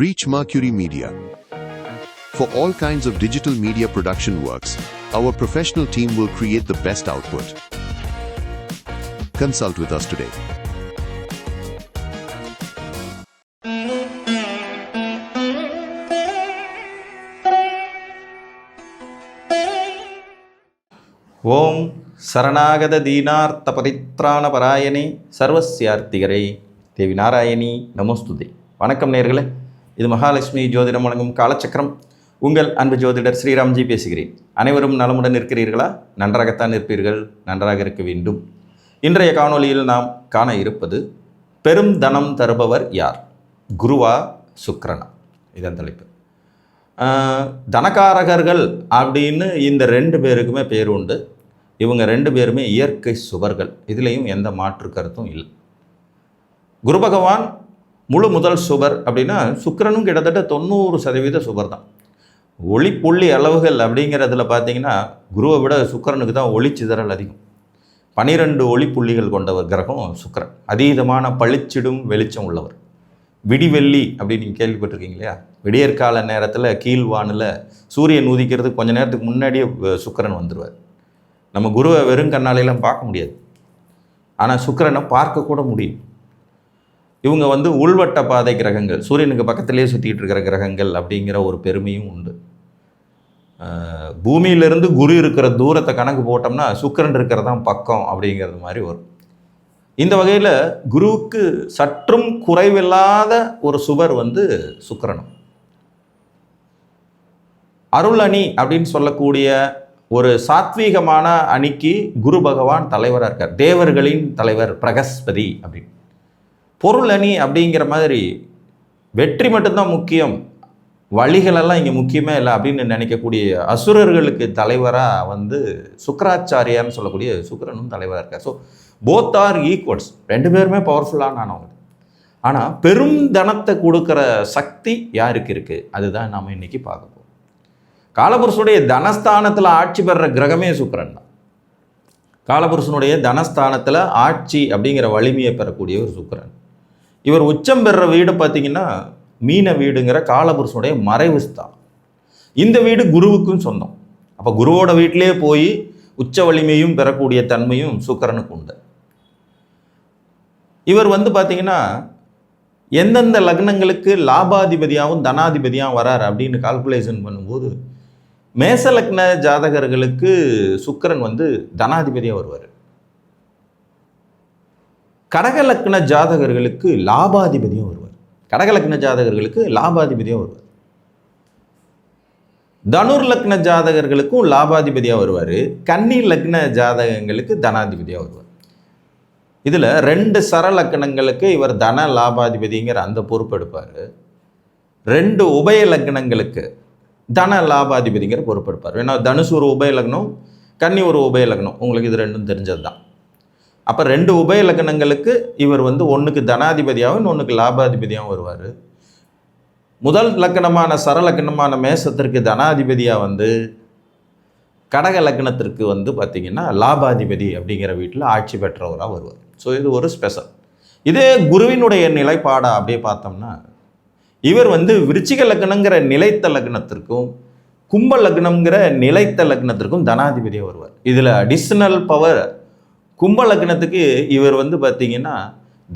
Reach Mercury Media. For all kinds of digital media production works, our professional team will create the best output. Consult with us today. ஓம் சரணாகத தீனார்த்த பரித்ராண பராயணே சர்வஸ்யார்த்திகரே தேவி நாராயணி நமோஸ்துதே. வணக்கம் நேயர்களே, இது மகாலட்சுமி ஜோதிடம் வழங்கும் காலச்சக்கரம். உங்கள் அன்பு ஜோதிடர் ஸ்ரீராம்ஜி பேசுகிறேன். அனைவரும் நலமுடன் இருக்கிறீர்களா? நன்றாகத்தான் இருப்பீர்கள், நன்றாக இருக்க வேண்டும். இன்றைய காணொளியில் நாம் காண இருப்பது பெரும் தனம் தருபவர் யார், குருவா சுக்கிரனா? இதன் தலைப்பு. தனகாரகர்கள் அப்படின்னு இந்த ரெண்டு பேருக்குமே பேர் உண்டு. இவங்க ரெண்டு பேருமே இயற்கை சுபர்கள், இதுலேயும் எந்த மாற்று கருத்தும் இல்லை. குரு பகவான் முழு முதல் சுபர் அப்படின்னா சுக்கிரனும் கிட்டத்தட்ட 90% சுபர் தான். ஒளி புள்ளி அளவுகள் அப்படிங்கிறதுல பார்த்தீங்கன்னா குருவை விட சுக்கிரனுக்கு தான் ஒளி சிதறல் அதிகம். 12 ஒளி புள்ளிகள் கொண்டவர் கிரகம் சுக்கிரன். அதீதமான பளிச்சிடும் வெளிச்சம் உள்ளவர். விடிவெள்ளி அப்படின்னு நீங்கள் கேள்விப்பட்டிருக்கீங்க இல்லையா? விடியற்கால நேரத்தில் கீழ்வானில் சூரியன் உதிக்கிறதுக்கு கொஞ்சம் நேரத்துக்கு முன்னாடியே சுக்கிரன் வந்துடுவார். நம்ம குருவை வெறும் கண்ணாலையெல்லாம் பார்க்க முடியாது, ஆனால் சுக்கிரனை பார்க்கக்கூட முடியும். இவங்க உள்வட்ட பாதை கிரகங்கள், சூரியனுக்கு பக்கத்திலே சுற்றிக்கிட்டு இருக்கிற கிரகங்கள் அப்படிங்கிற ஒரு பெருமையும் உண்டு. பூமியிலிருந்து குரு இருக்கிற தூரத்தை கணக்கு போட்டோம்னா சுக்கிரன் இருக்கிறதான் பக்கம் அப்படிங்கிறது மாதிரி வரும். இந்த வகையில் குருவுக்கு சற்றும் குறைவில்லாத ஒரு சுபர் சுக்கிரனும். அருள் அணி அப்படின்னு சொல்லக்கூடிய ஒரு சாத்வீகமான அணிக்கு குரு பகவான் தலைவராக இருக்கார். தேவர்களின் தலைவர் பிரகஸ்பதி அப்படின்னு. பொருள் அணி அப்படிங்கிற மாதிரி வெற்றி மட்டும்தான் முக்கியம், வழிகளெல்லாம் இங்கே முக்கியமே இல்லை அப்படின்னு நினைக்கக்கூடிய அசுரர்களுக்கு தலைவராக சுக்கராச்சாரியான்னு சொல்லக்கூடிய சுக்கிரனும் தலைவராக இருக்கார். ஸோ போத் ஆர் ஈக்குவல்ஸ், ரெண்டு பேருமே பவர்ஃபுல்லானவங்க. ஆனால் பெரும் தனத்தை கொடுக்குற சக்தி யாருக்கு இருக்குது, அதுதான் நாம் இன்றைக்கி பார்க்க போகிறோம். காலபுருஷனுடைய தனஸ்தானத்தில் ஆட்சி பெறுற கிரகமே சுக்கிரன் தான். காலபுருஷனுடைய தனஸ்தானத்தில் ஆட்சி அப்படிங்கிற வலிமையை பெறக்கூடிய ஒரு சுக்கிரன். இவர் உச்சம் பெறுற வீடு பார்த்திங்கன்னா மீன வீடுங்கிற காலபுருஷனுடைய மறைவு ஸ்தானம். இந்த வீடு குருவுக்கும் சொந்தம். அப்போ குருவோட வீட்டிலே போய் உச்ச வலிமையும் பெறக்கூடிய தன்மையும் சுக்கிரனுக்கு உண்டு. இவர் பார்த்திங்கன்னா எந்தெந்த லக்னங்களுக்கு லாபாதிபதியாகவும் தனாதிபதியாகவும் வரார் அப்படின்னு கால்குலேஷன் பண்ணும்போது மேச லக்ன ஜாதகர்களுக்கு சுக்கிரன் தனாதிபதியாக வருவார். கடக லக்ன ஜாதகர்களுக்கு லாபாதிபதியும் வருவார். கடக லக்ன ஜாதகர்களுக்கு லாபாதிபதியாக வருவார். தனுர் லக்ன ஜாதகர்களுக்கும் லாபாதிபதியாக வருவார். கன்னி லக்ன ஜாதகங்களுக்கு தனாதிபதியாக வருவார். இதில் 2 சரலக்கணங்களுக்கு இவர் தன லாபாதிபதிங்கிற அந்த பொறுப்பு எடுப்பார். 2 உபய லக்னங்களுக்கு தன லாபாதிபதிங்கிற பொறுப்பு எடுப்பார். ஏன்னா தனுசு ஒரு உபய லக்னம், கன்னி ஒரு உபய லக்னம், உங்களுக்கு இது ரெண்டும் தெரிஞ்சது தான். அப்போ 2 உபய லக்னங்களுக்கு இவர் ஒன்றுக்கு தனாதிபதியாகவும் இன்னொன்றுக்கு லாபாதிபதியாகவும் வருவார். முதல் லக்கணமான சரலக்கணமான மேசத்திற்கு தனாதிபதியாக கடக லக்னத்திற்கு பார்த்திங்கன்னா லாபாதிபதி அப்படிங்கிற வீட்டில் ஆட்சி பெற்றவராக வருவார். ஸோ இது ஒரு ஸ்பெஷல். இதே குருவினுடைய நிலைப்பாடா அப்படியே பார்த்தோம்னா இவர் விருச்சிக லக்னங்கிற நிலைத்த லக்னத்திற்கும் கும்ப லக்னங்கிற நிலைத்த லக்னத்திற்கும் தனாதிபதியாக வருவார். இதில் அடிஷ்னல் பவர் கும்ப லக்னத்துக்கு இவர் பார்த்திங்கன்னா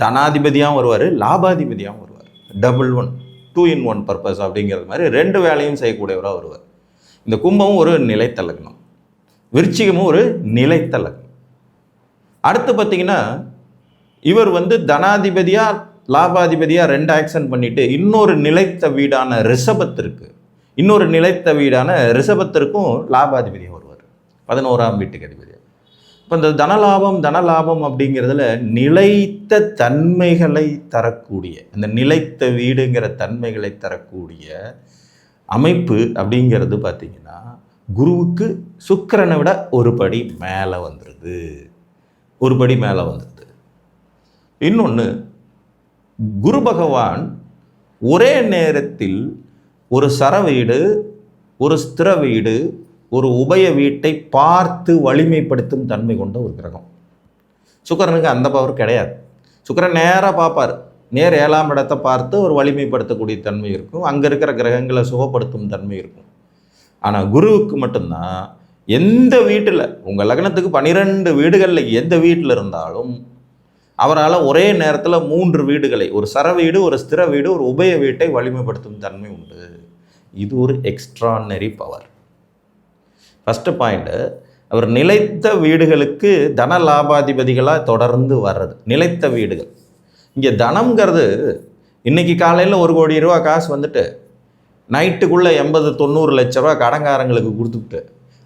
தனாதிபதியாகவும் வருவார், லாபாதிபதியாகவும் வருவார். டபுள் 1 2 in 1 பர்பஸ் அப்படிங்கிறது மாதிரி 2 வேலையும் செய்யக்கூடியவராக வருவார். இந்த கும்பமும் ஒரு நிலைத்த லக்னம், விருச்சிகமும் ஒரு நிலைத்த லக்னம். அடுத்து பார்த்திங்கன்னா இவர் தனாதிபதியாக லாபாதிபதியாக 2 ஆக்ஷன் பண்ணிவிட்டு இன்னொரு நிலைத்த வீடான ரிஷபத்திற்கும் லாபாதிபதியாக வருவார், 11ஆம் வீட்டுக்கு அதிபதியாக. இப்போ இந்த தனலாபம் அப்படிங்கிறதுல நிலைத்த தன்மைகளை தரக்கூடிய, அந்த நிலைத்த வீடுங்கிற தன்மைகளை தரக்கூடிய அமைப்பு அப்படிங்கிறது பார்த்திங்கன்னா குருவுக்கு சுக்கிரனை விட ஒரு படி மேலே வந்துடுது. இன்னொன்று, குரு பகவான் ஒரே நேரத்தில் ஒரு சர வீடு, ஒரு ஸ்திர வீடு, ஒரு உபய வீட்டை பார்த்து வலிமைப்படுத்தும் தன்மை கொண்ட ஒரு கிரகம். சுக்கிரனுக்கு அந்த பவர் கிடையாது. சுக்கிரன் நேராக பார்ப்பார், நேர் 7ஆம் இடத்தை பார்த்து ஒரு வலிமைப்படுத்தக்கூடிய தன்மை இருக்கும். அங்கே இருக்கிற கிரகங்களை சுகப்படுத்தும் தன்மை இருக்கும். ஆனால் குருவுக்கு மட்டும்தான் எந்த வீட்டில் உங்கள் லக்னத்துக்கு 12 வீடுகளில் எந்த வீட்டில் இருந்தாலும் அவரால் ஒரே நேரத்தில் 3 வீடுகளை, ஒரு சர வீடு, ஒரு ஸ்திர வீடு, ஒரு உபய வீட்டை வலிமைப்படுத்தும் தன்மை உண்டு. இது ஒரு எக்ஸ்ட்ரானரி பவர். ஃபஸ்ட்டு பாயிண்ட்டு, அவர் நிலைத்த வீடுகளுக்கு தன லாபாதிபதிகளாக தொடர்ந்து வர்றது. நிலைத்த வீடுகள். இங்கே தனம்ங்கிறது இன்றைக்கி காலையில் 1 கோடி ரூபா காசு வந்துட்டு நைட்டுக்குள்ளே 80-90 லட்ச ரூபா கடங்காரங்களுக்கு கொடுத்துட்டு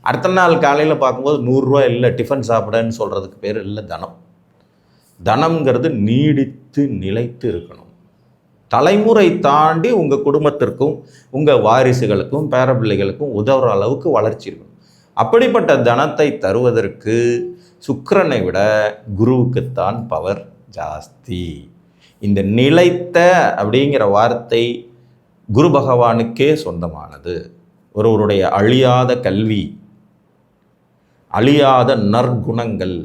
அடுத்த நாள் காலையில் பார்க்கும்போது 100 ரூபா இல்லை டிஃபன் சாப்பிடன்னு சொல்கிறதுக்கு பேர் இல்லை தனம். தனம்ங்கிறது நீடித்து நிலைத்து இருக்கணும். தலைமுறை தாண்டி உங்கள் குடும்பத்திற்கும் உங்கள் வாரிசுகளுக்கும் பேரப்பிள்ளைகளுக்கும் உதவுற அளவுக்கு வளர்ச்சி இருக்கணும். அப்படிப்பட்ட தனத்தை தருவதற்கு சுக்கிரனை விட குருவுக்குத்தான் பவர் ஜாஸ்தி. இந்த நிலைத்த அப்படிங்கிற வார்த்தை குரு பகவானுக்கே சொந்தமானது. ஒருவருடைய அழியாத கல்வி, அழியாத நற்குணங்கள்,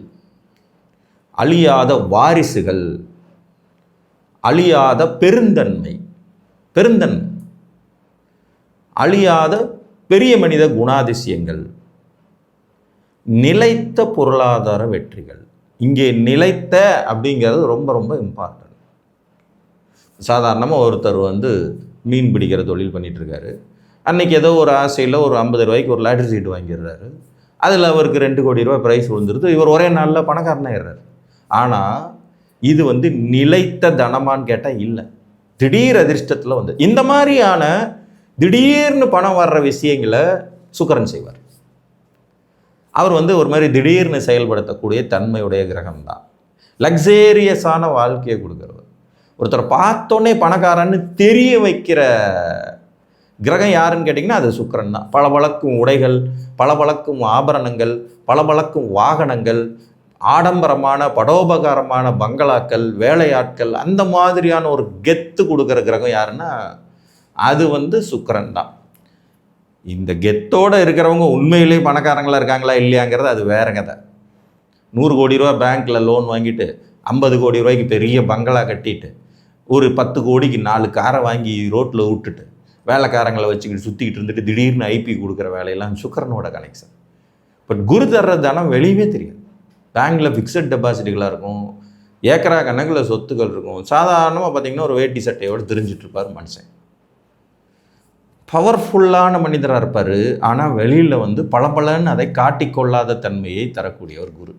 அழியாத வாரிசுகள், அழியாத பெருந்தன்மை, அழியாத பெரிய மனித குணாதிசயங்கள், நிலைத்த பொருளாதார வெற்றிகள். இங்கே நிலைத்த அப்படிங்கிறது ரொம்ப ரொம்ப இம்பார்ட்டன்ட். சாதாரணமாக ஒருத்தர் மீன் பிடிக்கிற தொழில் பண்ணிகிட்ருக்காரு. அன்றைக்கி ஏதோ ஒரு ஆசையில் ஒரு 50 ரூபாய்க்கு ஒரு லாட்ரி சீட்டு வாங்கிடுறாரு. அதில் அவருக்கு 2 கோடி ரூபாய் ப்ரைஸ் விழுந்துருது. இவர் ஒரே நாளில் பணக்காரனாகிடுறாரு. ஆனால் இது நிலைத்த தனமான்னு கேட்டால் இல்லை. திடீர் அதிர்ஷ்டத்தில் இந்த மாதிரியான திடீர்னு பணம் வர்ற விஷயங்களை சுக்கிரன் செய்வார். அவர் ஒரு மாதிரி திடீர்னு செயல்படுத்தக்கூடிய தன்மையுடைய கிரகம்தான். லக்ஸேரியஸான வாழ்க்கையை கொடுக்குறவர். ஒருத்தர் பார்த்தோன்னே பணக்காரன்னு தெரிய வைக்கிற கிரகம் யாருன்னு கேட்டிங்கன்னா அது சுக்கிரன் தான். பளபளக்கும் உடைகள், பளபளக்கும் ஆபரணங்கள், பளபளக்கும் வாகனங்கள், ஆடம்பரமான படோபகாரமான பங்களாக்கள், வேலையாட்கள், அந்த மாதிரியான ஒரு கெத்து கொடுக்குற கிரகம் யாருன்னா அது சுக்கிரன் தான். இந்த கெத்தோடு இருக்கிறவங்க உண்மையிலே பணக்காரங்களாக இருக்காங்களா இல்லையாங்கிறது அது வேற கதை. 100 கோடி ரூபா பேங்க்கில் லோன் வாங்கிட்டு 50 கோடி ரூபாய்க்கு பெரிய பங்களா கட்டிட்டு ஒரு 10 கோடிக்கு 4 காரை வாங்கி ரோட்டில் விட்டுட்டு வேலைக்காரங்களை வச்சுக்கிட்டு சுற்றிக்கிட்டு இருந்துட்டு திடீர்னு ஐபி கொடுக்குற வேலையெல்லாம் சுக்கிரனோட கனெக்ஷன். பட் குரு தர்ற தனம் வெளியவே தெரியாது. பேங்க்கில் ஃபிக்ஸட் டெபாசிட்டுகளாக இருக்கும், ஏக்கரா கணக்கில் சொத்துக்கள் இருக்கும். சாதாரணமாக பார்த்திங்கன்னா ஒரு வேட்டி சட்டையோடு தெரிஞ்சிட்ருப்பார் மனுஷன். பவர்ஃபுல்லான மனிதராக இருப்பார். ஆனால் வெளியில் பளபளன்னு அதை காட்டிக்கொள்ளாத தன்மையை தரக்கூடியவர் குரு.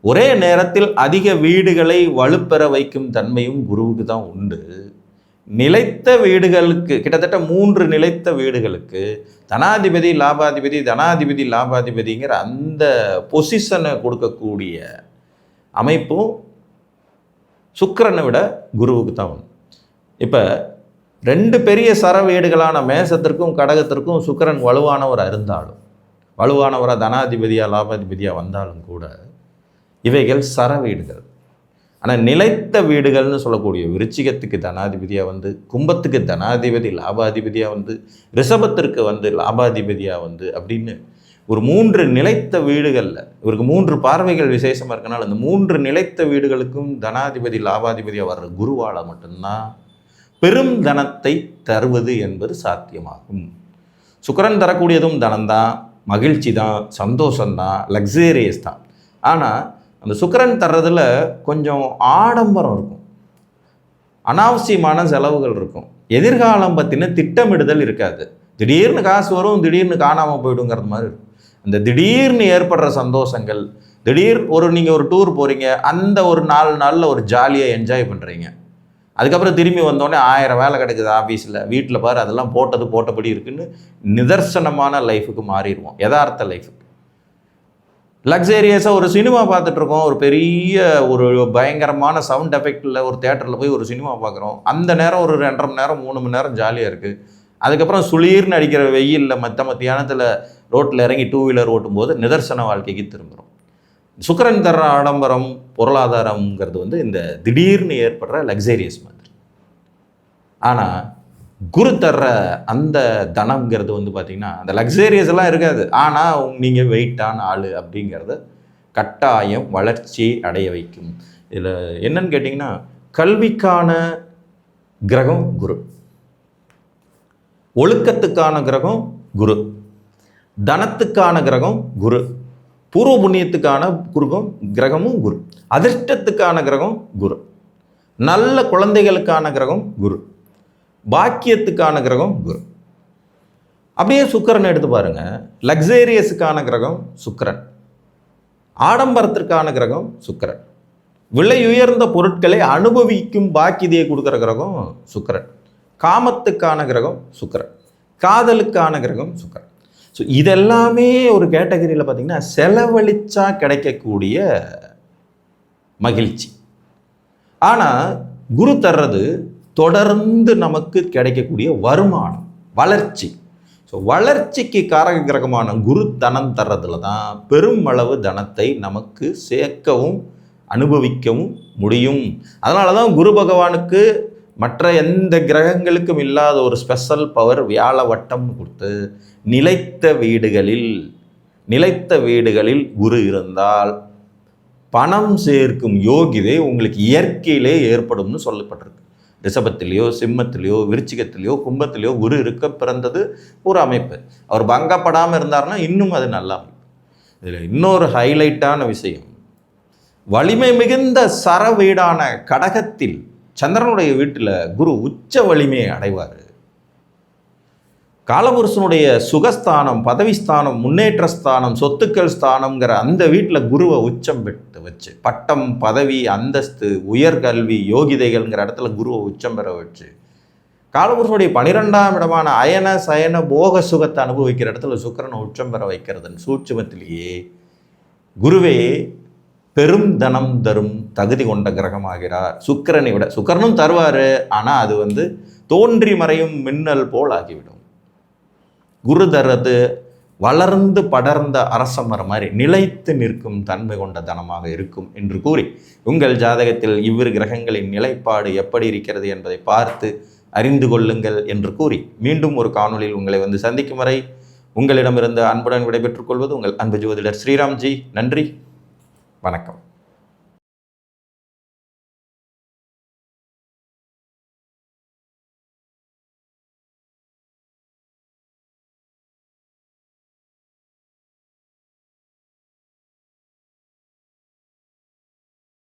ஒரே நேரத்தில் அதிக வீடுகளை வலுப்பெற வைக்கும் தன்மையும் குருவுக்கு தான் உண்டு. நிலைத்த வீடுகளுக்கு கிட்டத்தட்ட 3 நிலைத்த வீடுகளுக்கு தனாதிபதி லாபாதிபதி தனாதிபதி லாபாதிபதிங்கிற அந்த பொசிஷனை கொடுக்கக்கூடிய அமைப்பும் சுக்கிரனை விட குருவுக்கு தான் உண்டு. இப்போ 2 பெரிய சர வீடுகளான மேசத்திற்கும் கடகத்திற்கும் சுக்கிரன் வலுவானவராக இருந்தாலும், வலுவானவராக தனாதிபதியாக லாபாதிபதியாக வந்தாலும் கூட இவைகள் சர வீடுகள். ஆனால் நிலைத்த வீடுகள்னு சொல்லக்கூடிய விருச்சிகத்துக்கு தனாதிபதியாக கும்பத்துக்கு தனாதிபதி லாபாதிபதியாக ரிஷபத்திற்கு லாபாதிபதியாக அப்படின்னு ஒரு 3 நிலைத்த வீடுகளில் இவருக்கு 3 பார்வைகள் விசேஷமாக இருக்கனால அந்த 3 நிலைத்த வீடுகளுக்கும் தனாதிபதி லாபாதிபதியாக வர்ற குருவால் மட்டும்தான் பெரும் தனத்தை தருவது என்பது சாத்தியமாகும். சுக்கிரன் தரக்கூடியதும் தனம்தான், மகிழ்ச்சி தான், சந்தோஷம்தான், லக்ஸேரியஸ் தான். ஆனால் அந்த சுக்கிரன் தர்றதில் கொஞ்சம் ஆடம்பரம் இருக்கும், அனாவசியமான செலவுகள் இருக்கும், எதிர்காலம் பற்றின திட்டமிடுதல் இருக்காது. திடீர்னு காசு வரும், திடீர்னு காணாமல் போயிடுங்கிறது மாதிரி இருக்கும். அந்த திடீர்னு ஏற்படுற சந்தோஷங்கள், நீங்கள் ஒரு டூர் போகிறீங்க, அந்த ஒரு 4 நாளில் ஒரு ஜாலியாக என்ஜாய் பண்ணுறீங்க. அதுக்கப்புறம் திரும்பி வந்தோடனே 1000 வேலை கிடைக்குது ஆஃபீஸில், வீட்டில் பாரு அதெல்லாம் போட்டபடி இருக்குன்னு நிதர்சனமான லைஃபுக்கு மாறிடுவோம், யதார்த்த லைஃபுக்கு. லக்ஸேரியஸாக ஒரு சினிமா பார்த்துட்ருக்கோம், ஒரு பெரிய ஒரு பயங்கரமான சவுண்ட் எஃபெக்டில் ஒரு தேட்டரில் போய் ஒரு சினிமா பார்க்குறோம். அந்த நேரம் ஒரு 2.5 மணி நேரம் 3 மணி நேரம் ஜாலியாக இருக்குது. அதுக்கப்புறம் சுளீர்னு அடிக்கிற வெயிலில் மத்தியானத்தில் ரோட்டில் இறங்கி 2 வீலர் ஓட்டும்போது நிதர்சன வாழ்க்கைக்கு திரும்புகிறோம். சுக்கிரன் தர்ற ஆடம்பரம் பொருளாதாரங்கிறது இந்த திடீர்னு ஏற்படுற லக்ஸேரியஸ் மாதிரி. ஆனால் குரு தர்ற அந்த தனம்ங்கிறது பார்த்திங்கன்னா அந்த லக்ஸேரியஸ் எல்லாம் இருக்காது. ஆனால் நீங்கள் வெயிட்டான ஆள் அப்படிங்கிறத கட்டாயம் வளர்ச்சி அடைய வைக்கும். இதில் என்னன்னு கேட்டிங்கன்னா கல்விக்கான கிரகம் குரு. ஒழுக்கத்துக்கான கிரகம் குரு, தனத்துக்கான கிரகம் குரு, பூர்வ புண்ணியத்துக்கான கிரகமும் குரு, அதிர்ஷ்டத்துக்கான கிரகம் குரு, நல்ல குழந்தைகளுக்கான கிரகம் குரு, பாக்கியத்துக்கான கிரகம் குரு. அப்படியே சுக்கிரன் எடுத்து பாருங்க, லக்ஸேரியஸுக்கான கிரகம் சுக்கிரன், ஆடம்பரத்திற்கான கிரகம் சுக்கிரன், விலை உயர்ந்த பொருட்களை அனுபவிக்கும் பாக்கியதையை கொடுக்குற கிரகம் சுக்கிரன், காமத்துக்கான கிரகம் சுக்கிரன், காதலுக்கான கிரகம் சுக்கிரன். ஸோ இதெல்லாமே ஒரு கேட்டகரியில் பார்த்தீங்கன்னா செலவழிச்சா கிடைக்கக்கூடிய மகிழ்ச்சி. ஆனால் குரு தர்றது தொடர்ந்து நமக்கு கிடைக்கக்கூடிய வருமானம், வளர்ச்சி. ஸோ வளர்ச்சிக்கு காரக கிரகமான குரு தனம் தர்றதுல தான் பெரும் அளவு தனத்தை நமக்கு சேர்க்கவும் அனுபவிக்கவும் முடியும். அதனால தான் குரு பகவானுக்கு மற்ற எந்த கிரகங்களுக்கும் இல்லாத ஒரு ஸ்பெஷல் பவர் வியாழ வட்டம் கொடுத்து நிலைத்த வீடுகளில் குரு இருந்தால் பணம் சேர்க்கும் யோகிதை உங்களுக்கு இயற்கையிலே ஏற்படும்னு சொல்லப்பட்டிருக்கு. ரிஷபத்திலேயோ சிம்மத்திலேயோ விருச்சிகத்திலேயோ கும்பத்திலேயோ குரு இருக்க பிறந்தது ஒரு அமைப்பு. அவர் பங்கப்படாமல் இருந்தார்னா இன்னும் அது நல்ல அமைப்பு. இதில் இன்னொரு ஹைலைட்டான விஷயம், வலிமை மிகுந்த சர வீடான கடகத்தில் சந்திரனுடைய வீட்டில் குரு உச்ச வலிமையை அடைவார். காலபுருஷனுடைய சுகஸ்தானம், பதவிஸ்தானம், முன்னேற்ற ஸ்தானம், சொத்துக்கள் ஸ்தானம்ங்கிற அந்த வீட்டில் குருவை உச்சம் பெற்று வச்சு பட்டம், பதவி, அந்தஸ்து, உயர்கல்வி, யோகிதைகள்ங்கிற இடத்துல குருவை உச்சம் பெற வச்சு காலபுருஷனுடைய 12ஆம் இடமான அயன சயன போக சுகத்தை அனுபவிக்கிற இடத்துல சுக்கிரனை உச்சம் பெற வைக்கிறதுன்னு சூட்சுமத்திலேயே குருவே பெரும் தனம் தரும் தகுதி கொண்ட கிரகமாகிறார். சுக்கிரனை விட சுக்கிரனும் தருவார், ஆனால் அது தோன்றி மறையும் மின்னல் போல் ஆகிவிடும். குரு தர்றது வளர்ந்து படர்ந்த அரசமரம் மாதிரி நிலைத்து நிற்கும் தன்மை கொண்ட தனமாக இருக்கும் என்று கூறி, உங்கள் ஜாதகத்தில் இவ்விரு கிரகங்களின் நிலைப்பாடு எப்படி இருக்கிறது என்பதை பார்த்து அறிந்து கொள்ளுங்கள் என்று கூறி, மீண்டும் ஒரு காணொளியில் உங்களை சந்திக்கும் வரை உங்களிடமிருந்து அன்புடன் விடைபெற்றுக் கொள்வது உங்கள் அன்பு ஜோதிடர் ஸ்ரீராம்ஜி. நன்றி, வணக்கம்.